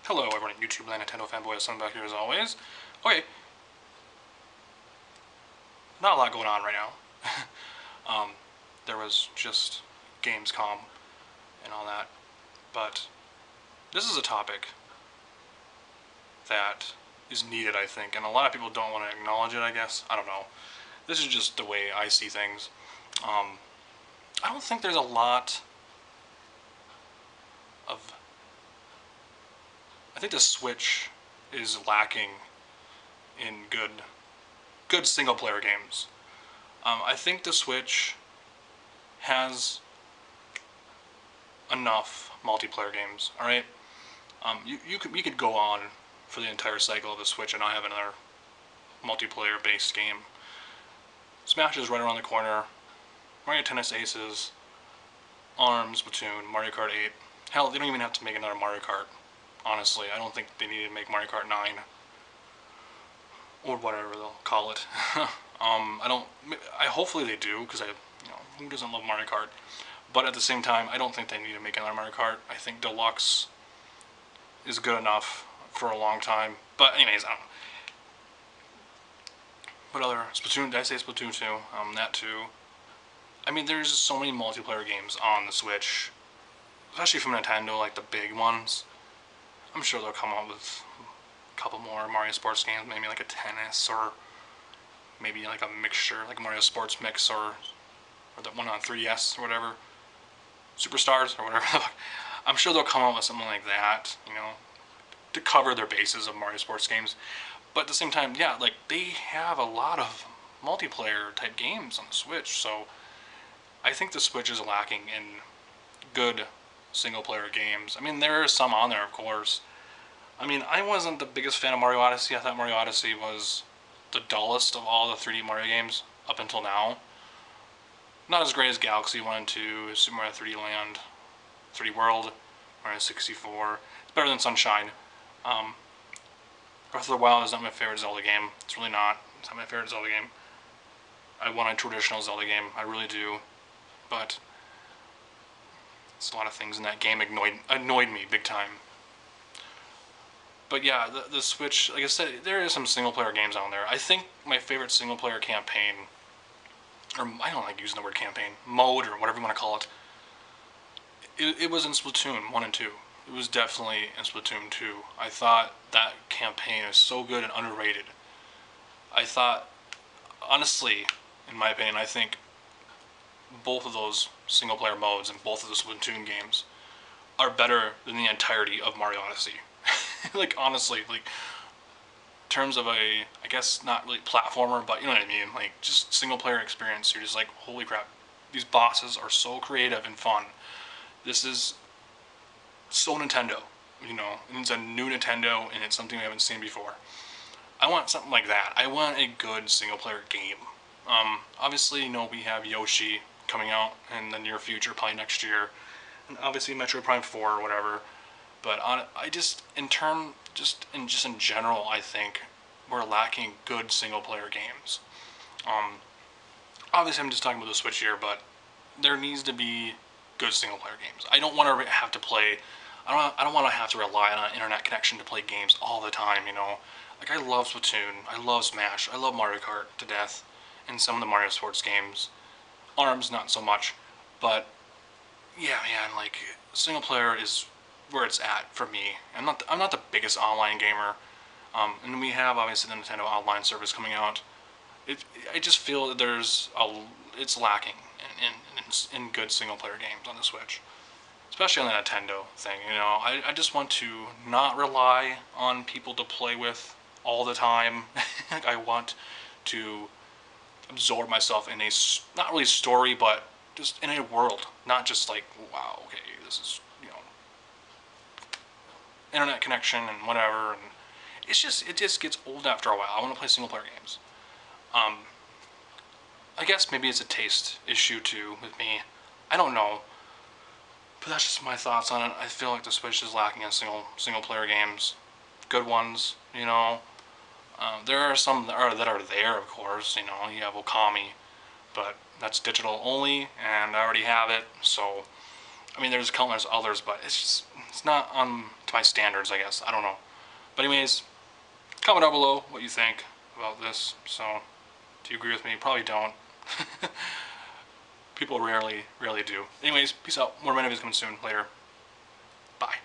Hello everyone at YouTube Land, Nintendo Fanboy, Sun back here as always. Okay, not a lot going on right now. There was just Gamescom and all that, but this is a topic that is needed, I think, and a lot of people don't want to acknowledge it, I guess. I don't know. This is just the way I see things. I don't think there's a lot of... I think the Switch is lacking in good single-player games. I think the Switch has enough multiplayer games. All right, we could go on for the entire cycle of the Switch and not have another multiplayer-based game. Smash is right around the corner. Mario Tennis Aces, ARMS, Splatoon, Mario Kart 8. Hell, they don't even have to make another Mario Kart. Honestly, I don't think they need to make Mario Kart 9 or whatever they'll call it. Hopefully they do, because who doesn't love Mario Kart? But at the same time, I don't think they need to make another Mario Kart. I think Deluxe is good enough for a long time. But anyways, I don't know. What other Splatoon? Did I say Splatoon 2? That too. I mean, there's just so many multiplayer games on the Switch, especially from Nintendo, like the big ones. I'm sure they'll come out with a couple more Mario Sports games, maybe like a tennis, or maybe like a mixture, like Mario Sports Mix, or that one on 3DS or whatever, Superstars or whatever. I'm sure they'll come out with something like that, to cover their bases of Mario Sports games. But at the same time, yeah, like they have a lot of multiplayer type games on the Switch, so I think the Switch is lacking in good single player games. I mean, there are some on there, of course. I mean, I wasn't the biggest fan of Mario Odyssey. I thought Mario Odyssey was the dullest of all the 3D Mario games up until now. Not as great as Galaxy 1 and 2, Super Mario 3D Land, 3D World, Mario 64. It's better than Sunshine. Breath of the Wild is not my favorite Zelda game. It's really not. It's not my favorite Zelda game. I want a traditional Zelda game. I really do. But a lot of things in that game annoyed me big time. But yeah, the Switch, like I said, there is some single-player games on there. I think my favorite single-player campaign, or I don't like using the word campaign, mode, or whatever you want to call it, it was in Splatoon 1 and 2. It was definitely in Splatoon 2. I thought that campaign is so good and underrated. I thought, honestly, in my opinion, I think both of those single-player modes in both of the Splatoon games are better than the entirety of Mario Odyssey. Like, honestly, like, in terms of I guess not really platformer, but you know what I mean, like, just single-player experience, you're just like, holy crap, these bosses are so creative and fun. This is so Nintendo, and it's a new Nintendo, and it's something we haven't seen before. I want something like that. I want a good single-player game. Obviously, we have Yoshi coming out in the near future, probably next year, and obviously Metroid Prime 4 or whatever. But in general, I think we're lacking good single-player games. Obviously, I'm just talking about the Switch here, but there needs to be good single-player games. I don't want to have to play. I don't want to have to rely on an internet connection to play games all the time. Like I love Splatoon, I love Smash, I love Mario Kart to death, and some of the Mario Sports games. ARMS not so much, but yeah, man, like single player is where it's at for me. I'm not the biggest online gamer, and we have obviously the Nintendo Online service coming out. I just feel that it's lacking in good single player games on the Switch, especially on the Nintendo thing. I just want to not rely on people to play with all the time. Like I want to absorb myself in a not really story, but just in a world, not just like, wow, okay, this is internet connection and whatever, and it just gets old after a while. I want to play single player games. I guess maybe it's a taste issue too with me. I don't know, but that's just my thoughts on it. I feel like the Switch is lacking in single player games, good ones. There are some that are there, of course. You have Okami, but that's digital only, and I already have it, so I mean, there's countless others, but it's not to my standards, I guess. I don't know. But anyways, comment down below what you think about this. So, do you agree with me? Probably don't. People rarely do. Anyways, peace out. More videos coming soon. Later. Bye.